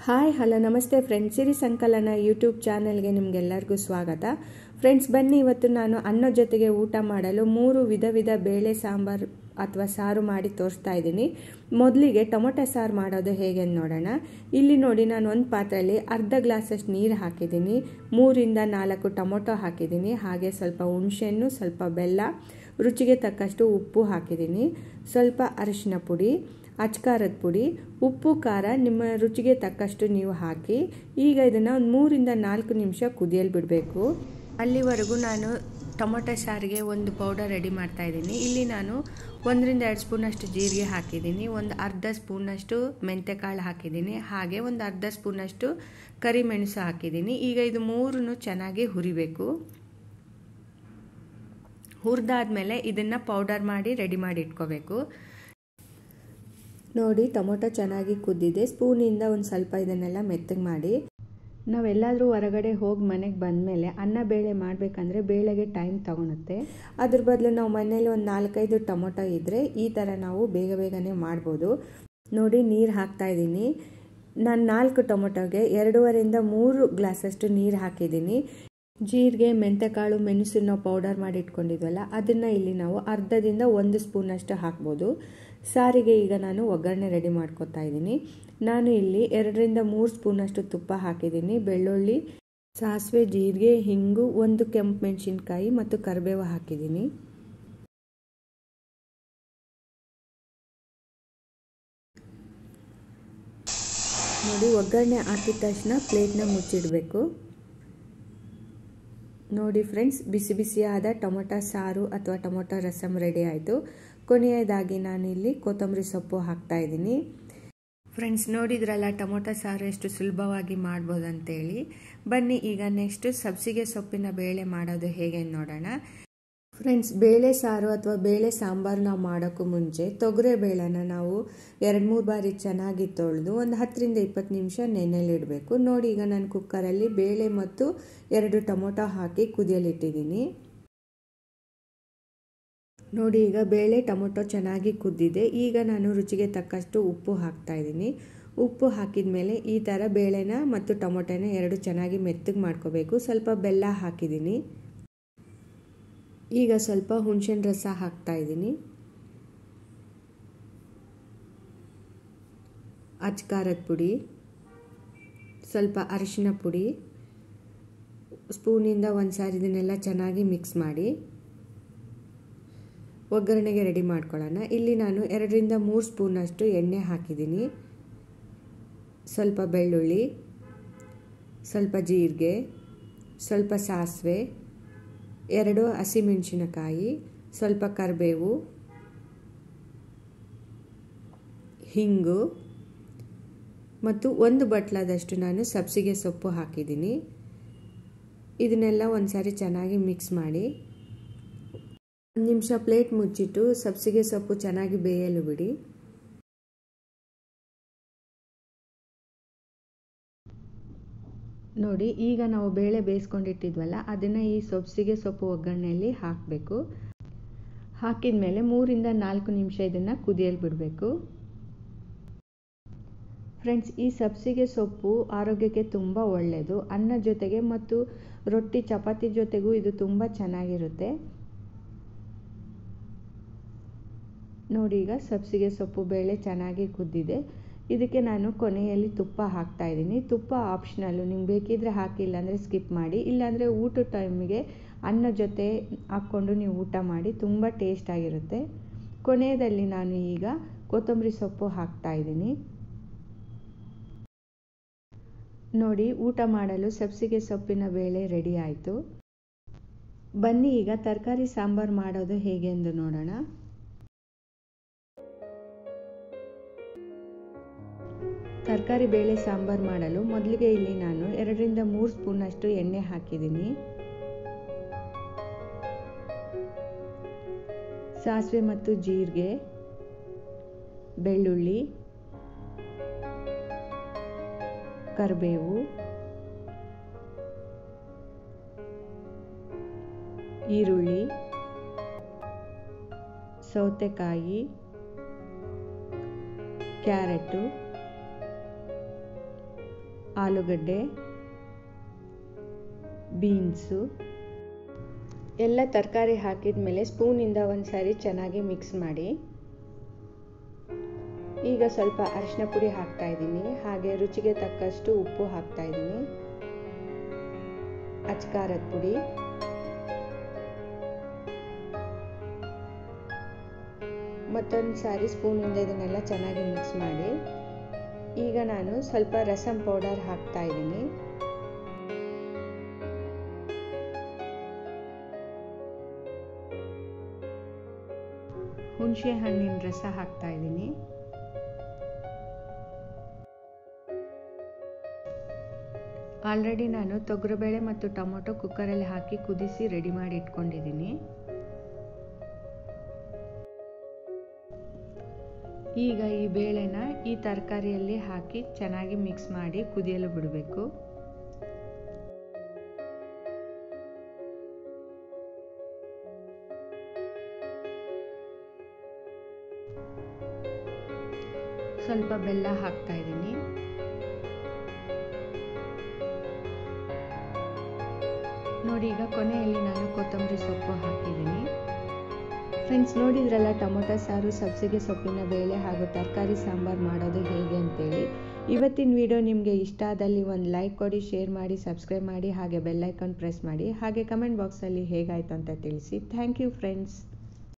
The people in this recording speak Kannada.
ಹಾಯ್ ಹಲೋ ನಮಸ್ತೆ ಫ್ರೆಂಡ್ಸ್, ಸಿರಿ ಸಂಕಲನ ಯೂಟ್ಯೂಬ್ ಚಾನೆಲ್ಗೆ ನಿಮಗೆಲ್ಲರಿಗೂ ಸ್ವಾಗತ. ಫ್ರೆಂಡ್ಸ್, ಬನ್ನಿ ಇವತ್ತು ನಾನು ಅನ್ನದ ಜೊತೆಗೆ ಊಟ ಮಾಡಲು 3 ವಿಧ ಬೇಳೆ ಸಾಂಬಾರು ಅಥವಾ ಸಾರು ಮಾಡಿ ತೋರಿಸ್ತಾ ಇದ್ದೀನಿ. ಮೊದಲಿಗೆ ಟೊಮೊಟೊ ಸಾರು ಮಾಡೋದು ಹೇಗೆ ಅಂತ ನೋಡೋಣ. ಇಲ್ಲಿ ನೋಡಿ, ನಾನು ಒಂದು ಪಾತ್ರೆಯಲ್ಲಿ ಅರ್ಧ ಗ್ಲಾಸಷ್ಟು ನೀರು ಹಾಕಿದ್ದೀನಿ, 3 ಇಂದ 4 ಟೊಮೊಟೊ ಹಾಕಿದ್ದೀನಿ, ಹಾಗೆ ಸ್ವಲ್ಪ ಹುಣಸೆಹಣ್ಣು, ಸ್ವಲ್ಪ ಬೆಲ್ಲ, ರುಚಿಗೆ ತಕ್ಕಷ್ಟು ಉಪ್ಪು ಹಾಕಿದ್ದೀನಿ, ಸ್ವಲ್ಪ ಅರಿಶಿನ ಪುಡಿ, ಅಚ್ಕಾರದ ಪುಡಿ, ಉಪ್ಪು ಖಾರ ನಿಮ್ಮ ರುಚಿಗೆ ತಕ್ಕಷ್ಟು ನೀವು ಹಾಕಿ ಈಗ ಇದನ್ನು ಒಂದು 3 ಇಂದ 4 ನಿಮಿಷ ಕುದಿಯಲು ಬಿಡಬೇಕು. ಅಲ್ಲಿವರೆಗೂ ನಾನು ಟೊಮೊಟೊ ಸಾರಿಗೆ ಒಂದು ಪೌಡರ್ ರೆಡಿ ಮಾಡ್ತಾ ಇದ್ದೀನಿ. ಇಲ್ಲಿ ನಾನು 1 ರಿಂದ 2 ಸ್ಪೂನಷ್ಟು ಜೀರಿಗೆ ಹಾಕಿದ್ದೀನಿ, ಒಂದು ಅರ್ಧ ಸ್ಪೂನಷ್ಟು ಮೆಂತೆಕಾಳು ಹಾಕಿದ್ದೀನಿ, ಹಾಗೆ ಒಂದು ಅರ್ಧ ಸ್ಪೂನಷ್ಟು ಕರಿಮೆಣಸು ಹಾಕಿದ್ದೀನಿ. ಈಗ ಇದು ಮೂರನ್ನು ಚೆನ್ನಾಗಿ ಹುರಿಬೇಕು. ಹುರಿದಾದ್ಮೇಲೆ ಇದನ್ನು ಪೌಡರ್ ಮಾಡಿ ರೆಡಿ ಮಾಡಿ ಇಟ್ಕೋಬೇಕು. ನೋಡಿ, ಟೊಮೊಟೊ ಚೆನ್ನಾಗಿ ಕುದ್ದಿದೆ. ಸ್ಪೂನಿಂದ ಒಂದು ಸ್ವಲ್ಪ ಇದನ್ನೆಲ್ಲ ಮೆತ್ತಗೆ ಮಾಡಿ. ನಾವೆಲ್ಲಾದರೂ ಹೊರಗಡೆ ಹೋಗಿ ಮನೆಗೆ ಬಂದಮೇಲೆ ಅನ್ನ ಬೇಳೆ ಮಾಡಬೇಕಂದ್ರೆ ಬೇಳೆಗೆ ಟೈಮ್ ತಗೊಳುತ್ತೆ. ಅದ್ರ ಬದಲು ನಾವು ಮನೇಲಿ ಒಂದು 4-5 ಟೊಮೊಟೊ ಇದ್ದರೆ ಈ ಥರ ನಾವು ಬೇಗನೆ ಮಾಡ್ಬೋದು. ನೋಡಿ, ನೀರು ಹಾಕ್ತಾ ಇದ್ದೀನಿ. ನಾನು 4 ಟೊಮೊಟೊಗೆ 2.5 ಇಂದ 3 ಗ್ಲಾಸಷ್ಟು ನೀರು ಹಾಕಿದ್ದೀನಿ. ಜೀರಿಗೆ, ಮೆಂತೆಕಾಳು, ಮೆಣಸು ನಾವು ಪೌಡರ್ ಮಾಡಿ ಇಟ್ಕೊಂಡಿದ್ವಲ್ಲ, ಅದನ್ನು ಇಲ್ಲಿ ನಾವು ಅರ್ಧದಿಂದ 1 ಸ್ಪೂನಷ್ಟು ಹಾಕ್ಬೋದು. ಸಾರಿಗೆ ಈಗ ನಾನು ಒಗ್ಗರಣೆ ರೆಡಿ ಮಾಡ್ಕೊತಾ ಇದ್ದೀನಿ. ನಾನು ಇಲ್ಲಿ 2 ರಿಂದ 3 ಸ್ಪೂನಷ್ಟು ತುಪ್ಪ ಹಾಕಿದ್ದೀನಿ, ಬೆಳ್ಳುಳ್ಳಿ, ಸಾಸಿವೆ, ಜೀರಿಗೆ, ಹಿಂಗು, 1 ಕೆಂಪು ಮೆಣಸಿನ್ಕಾಯಿ ಮತ್ತು ಕರಿಬೇವು ಹಾಕಿದ್ದೀನಿ. ನೋಡಿ, ಒಗ್ಗರಣೆ ಹಾಕಿದ ತಕ್ಷಣ ಪ್ಲೇಟ್ನ ಮುಚ್ಚಿಡಬೇಕು. ನೋಡಿ ಫ್ರೆಂಡ್ಸ್, ಬಿಸಿಯಾದ ಟೊಮೊಟೊ ಸಾರು ಅಥವಾ ಟೊಮೊಟೊ ರಸಮ್ ರೆಡಿ ಆಯಿತು. ಕೊನೆಯದಾಗಿ ನಾನು ಇಲ್ಲಿ ಕೊತ್ತಂಬರಿ ಸೊಪ್ಪು ಹಾಕ್ತಾ ಇದ್ದೀನಿ. ಫ್ರೆಂಡ್ಸ್, ನೋಡಿದ್ರಲ್ಲ ಟೊಮೊಟೊ ಸಾರು ಎಷ್ಟು ಸುಲಭವಾಗಿ ಮಾಡ್ಬೋದು ಅಂತೇಳಿ. ಬನ್ನಿ ಈಗ ನೆಕ್ಸ್ಟ್ ಸಬ್ಸಿಗೆ ಸೊಪ್ಪಿನ ಬೇಳೆ ಮಾಡೋದು ಹೇಗೆ ನೋಡೋಣ. ಫ್ರೆಂಡ್ಸ್, ಬೇಳೆ ಸಾರು ಅಥವಾ ಬೇಳೆ ಸಾಂಬಾರು ನಾವು ಮಾಡೋಕ್ಕೂ ಮುಂಚೆ ತೊಗರೆ ಬೇಳೆನ ನಾವು 2-3 ಬಾರಿ ಚೆನ್ನಾಗಿ ತೊಳೆದು ಒಂದು 10 ರಿಂದ 20 ನಿಮಿಷ ನೆನೆಯಲಿಡಬೇಕು. ನೋಡಿ, ಈಗ ನಾನು ಕುಕ್ಕರಲ್ಲಿ ಬೇಳೆ ಮತ್ತು 2 ಟೊಮೊಟೊ ಹಾಕಿ ಕುದಿಯಲಿಟ್ಟಿದ್ದೀನಿ. ನೋಡಿ, ಈಗ ಬೇಳೆ ಟೊಮೊಟೊ ಚೆನ್ನಾಗಿ ಕುದ್ದಿದೆ. ಈಗ ನಾನು ರುಚಿಗೆ ತಕ್ಕಷ್ಟು ಉಪ್ಪು ಹಾಕ್ತಾ ಇದ್ದೀನಿ. ಉಪ್ಪು ಹಾಕಿದ ಮೇಲೆ ಈ ಥರ ಬೇಳೆನ ಮತ್ತು ಟೊಮೊಟೊನ 2 ಚೆನ್ನಾಗಿ ಮೆತ್ತಗೆ ಮಾಡ್ಕೋಬೇಕು. ಸ್ವಲ್ಪ ಬೆಲ್ಲ ಹಾಕಿದ್ದೀನಿ. ಈಗ ಸ್ವಲ್ಪ ಹುಣಸೆಹಣ್ಣು ರಸ ಹಾಕ್ತಾ ಇದ್ದೀನಿ, ಅಚ್ಕಾರದ ಪುಡಿ, ಸ್ವಲ್ಪ ಅರಿಶಿನ ಪುಡಿ, ಸ್ಪೂನಿಂದ ಒಂದು ಸಾರಿ ಇದನ್ನೆಲ್ಲ ಚೆನ್ನಾಗಿ ಮಿಕ್ಸ್ ಮಾಡಿ ಒಗ್ಗರಣೆಗೆ ರೆಡಿ ಮಾಡ್ಕೊಳ್ಳೋಣ. ಇಲ್ಲಿ ನಾನು 2 ರಿಂದ 3 ಸ್ಪೂನಷ್ಟು ಎಣ್ಣೆ ಹಾಕಿದ್ದೀನಿ, ಸ್ವಲ್ಪ ಬೆಳ್ಳುಳ್ಳಿ, ಸ್ವಲ್ಪ ಜೀರಿಗೆ, ಸ್ವಲ್ಪ ಸಾಸಿವೆ, 2 ಹಸಿಮೆಣಸಿನಕಾಯಿ, ಸ್ವಲ್ಪ ಕರಿಬೇವು, ಹಿಂಗು ಮತ್ತು 1 ಬಟ್ಲದಷ್ಟು ನಾನು ಸಬ್ಸಿಗೆ ಸೊಪ್ಪು ಹಾಕಿದ್ದೀನಿ. ಇದನ್ನೆಲ್ಲ ಒಂದು ಸಾರಿ ಚೆನ್ನಾಗಿ ಮಿಕ್ಸ್ ಮಾಡಿ 1 ನಿಮಿಷ ಪ್ಲೇಟ್ ಮುಚ್ಚಿಟ್ಟು ಸಬ್ಸಿಗೆ ಸೊಪ್ಪು ಚೆನ್ನಾಗಿ ಬೇಯಲು ಬಿಡಿ. ನೋಡಿ, ಈಗ ನಾವು ಬೇಳೆ ಬೇಯಿಸ್ಕೊಂಡಿಟ್ಟಿದ್ವಲ್ಲ, ಅದನ್ನು ಈ ಸಬ್ಸಿಗೆ ಸೊಪ್ಪು ಒಗ್ಗರಣೆಯಲ್ಲಿ ಹಾಕಬೇಕು. ಹಾಕಿದ ಮೇಲೆ 3 ರಿಂದ 4 ನಿಮಿಷ ಇದನ್ನು ಕುದಿಯಲು ಬಿಡಬೇಕು. ಫ್ರೆಂಡ್ಸ್, ಈ ಸಬ್ಸಿಗೆ ಸೊಪ್ಪು ಆರೋಗ್ಯಕ್ಕೆ ತುಂಬ ಒಳ್ಳೆಯದು. ಅನ್ನ ಜೊತೆಗೆ ಮತ್ತು ರೊಟ್ಟಿ ಚಪಾತಿ ಜೊತೆಗೂ ಇದು ತುಂಬ ಚೆನ್ನಾಗಿರುತ್ತೆ. ನೋಡಿ, ಈಗ ಸಬ್ಸಿಗೆ ಸೊಪ್ಪು ಬೇಳೆ ಚೆನ್ನಾಗಿ ಕುದ್ದಿದೆ. ಇದಕ್ಕೆ ನಾನು ಕೊನೆಯಲ್ಲಿ ತುಪ್ಪ ಹಾಕ್ತಾ ಇದ್ದೀನಿ. ತುಪ್ಪ ಆಪ್ಷನಲ್ಲು, ನಿಮ್ಗೆ ಬೇಕಿದ್ರೆ ಹಾಕಿಲ್ಲ ಅಂದರೆ ಸ್ಕಿಪ್ ಮಾಡಿ. ಇಲ್ಲಾಂದರೆ ಊಟದ ಟೈಮಿಗೆ ಅನ್ನ ಜೊತೆ ಹಾಕ್ಕೊಂಡು ನೀವು ಊಟ ಮಾಡಿ, ತುಂಬ ಟೇಸ್ಟಾಗಿರುತ್ತೆ. ಕೊನೆಯದಲ್ಲಿ ನಾನು ಈಗ ಕೊತ್ತಂಬರಿ ಸೊಪ್ಪು ಹಾಕ್ತಾ ಇದ್ದೀನಿ. ನೋಡಿ, ಊಟ ಮಾಡಲು ಸಬ್ಸಿಗೆ ಸೊಪ್ಪಿನ ಬೇಳೆ ರೆಡಿ ಆಯಿತು. ಬನ್ನಿ ಈಗ ತರಕಾರಿ ಸಾಂಬಾರು ಮಾಡೋದು ಹೇಗೆ ಎಂದು ನೋಡೋಣ. ತರಕಾರಿ ಬೇಳೆ ಸಾಂಬಾರು ಮಾಡಲು ಮೊದಲಿಗೆ ಇಲ್ಲಿ ನಾನು 2 ರಿಂದ 3 ಸ್ಪೂನಷ್ಟು ಎಣ್ಣೆ ಹಾಕಿದ್ದೀನಿ. ಸಾಸಿವೆ ಮತ್ತು ಜೀರಿಗೆ, ಬೆಳ್ಳುಳ್ಳಿ, ಕರಿಬೇವು, ಈರುಳ್ಳಿ, ಸೌತೆಕಾಯಿ, ಕ್ಯಾರೆಟು, ಆಲೂಗಡ್ಡೆ, ಬೀನ್ಸು ಎಲ್ಲ ತರಕಾರಿ ಹಾಕಿದ ಮೇಲೆ ಸ್ಪೂನಿಂದ ಒಂದು ಸಾರಿ ಚೆನ್ನಾಗಿ ಮಿಕ್ಸ್ ಮಾಡಿ. ಈಗ ಸ್ವಲ್ಪ ಅರಿಶಿನ ಪುಡಿ ಹಾಕ್ತಾ ಇದ್ದೀನಿ, ಹಾಗೆ ರುಚಿಗೆ ತಕ್ಕಷ್ಟು ಉಪ್ಪು ಹಾಕ್ತಾ ಇದ್ದೀನಿ, ಅಚ್ಕಾರದ ಪುಡಿ, ಮತ್ತೊಂದು ಸಾರಿ ಸ್ಪೂನಿಂದ ಇದನ್ನೆಲ್ಲ ಚೆನ್ನಾಗಿ ಮಿಕ್ಸ್ ಮಾಡಿ. ಈಗ ನಾನು ಸ್ವಲ್ಪ ರಸಂ ಪೌಡರ್ ಹಾಕ್ತಾ ಇದ್ದೀನಿ. ಹುಣಸೆ ಹಣ್ಣಿನ ರಸ ಹಾಕ್ತಾ ಇದ್ದೀನಿ. ಆಲ್ರೆಡಿ ನಾನು ತೊಗರಿಬೇಳೆ ಮತ್ತು ಟೊಮೊಟೊ ಕುಕ್ಕರಲ್ಲಿ ಹಾಕಿ ಕುದಿಸಿ ರೆಡಿ ಮಾಡಿ ಇಟ್ಕೊಂಡಿದ್ದೀನಿ. ಈಗ ಈ ಬೇಳೆನ ಈ ತರಕಾರಿಯಲ್ಲಿ ಹಾಕಿ ಚೆನ್ನಾಗಿ ಮಿಕ್ಸ್ ಮಾಡಿ ಕುದಿಯಲು ಬಿಡಬೇಕು. ಸ್ವಲ್ಪ ಬೆಲ್ಲ ಹಾಕ್ತಾ ಇದ್ದೀನಿ. ನೋಡಿ, ಈಗ ಕೊನೆಯಲ್ಲಿ ನಾನು ಕೊತ್ತಂಬರಿ ಸೊಪ್ಪು ಹಾಕಿದ್ದೀನಿ. ಫ್ರೆಂಡ್ಸ್, ನೋಡಿದ್ರಲ್ಲ ಟೊಮೊಟೊ ಸಾರು, ಸಬ್ಸಿಗೆ ಸೊಪ್ಪಿನ ಬೇಳೆ ಹಾಗೂ ತರಕಾರಿ ಸಾಂಬಾರು ಮಾಡೋದು ಹೇಗೆ ಅಂತೇಳಿ. ಇವತ್ತಿನ ವಿಡಿಯೋ ನಿಮಗೆ ಇಷ್ಟ ಆದಲ್ಲಿ ಒಂದು ಲೈಕ್ ಕೊಡಿ, ಶೇರ್ ಮಾಡಿ, ಸಬ್ಸ್ಕ್ರೈಬ್ ಮಾಡಿ, ಹಾಗೆ ಬೆಲ್ ಐಕಾನ್ ಪ್ರೆಸ್ ಮಾಡಿ, ಹಾಗೆ ಕಮೆಂಟ್ ಬಾಕ್ಸಲ್ಲಿ ಹೇಗಾಯಿತು ಅಂತ ತಿಳಿಸಿ. Thank you friends.